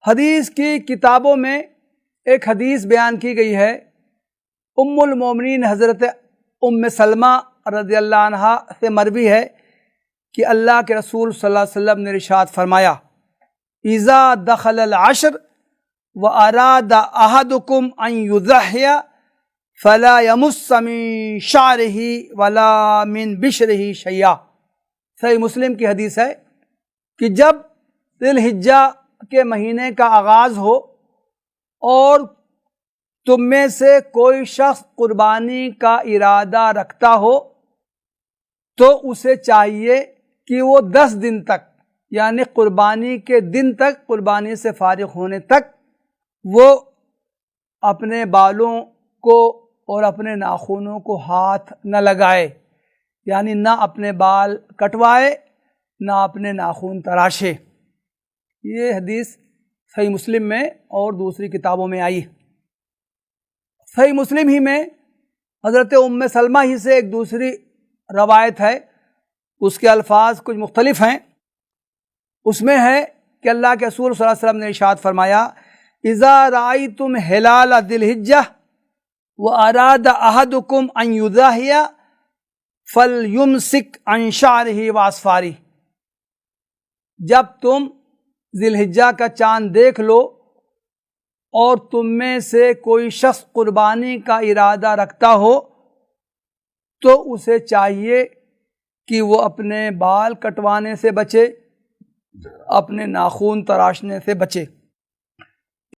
حدیث کی کتابوں میں ایک حدیث بیان کی گئی ہے، ام المومنین حضرت ام سلمہ رضی اللہ عنہا سے مروی ہے کہ اللہ کے رسول صلی اللہ علیہ وسلم نے ارشاد فرمایا، اذا دخل العشر واراد احدکم ان یضحی فلا یمس من شعرہ ولا من بشرہ شیئا۔ صحیح مسلم کی حدیث ہے کہ جب ذی الحجہ کے مہینے کا آغاز ہو اور تم میں سے کوئی شخص قربانی کا ارادہ رکھتا ہو تو اسے چاہیے کہ وہ 10 دن تک، یعنی قربانی کے دن تک، قربانی سے فارغ ہونے تک وہ اپنے بالوں کو اور اپنے ناخنوں کو ہاتھ نہ لگائے، یعنی نہ اپنے بال کٹوائے نہ اپنے ناخن تراشے۔ یہ حدیث صحیح مسلم میں اور دوسری کتابوں میں آئی۔ صحیح مسلم ہی میں حضرت ام سلمہ ہی سے ایک دوسری روایت ہے، اس کے الفاظ کچھ مختلف ہیں۔ اس میں ہے کہ اللہ کے رسول صلی اللہ علیہ وسلم نے ارشاد فرمایا، اذا رأیتم ہلال ذی الحجہ واراد احدکم ان یضحی فلیمسک عن شعرہ واظفارہ۔ جب تم ذی الحجہ کا چاند دیکھ لو اور تم میں سے کوئی شخص قربانی کا ارادہ رکھتا ہو تو اسے چاہیے کہ وہ اپنے بال کٹوانے سے بچے، اپنے ناخن تراشنے سے بچے۔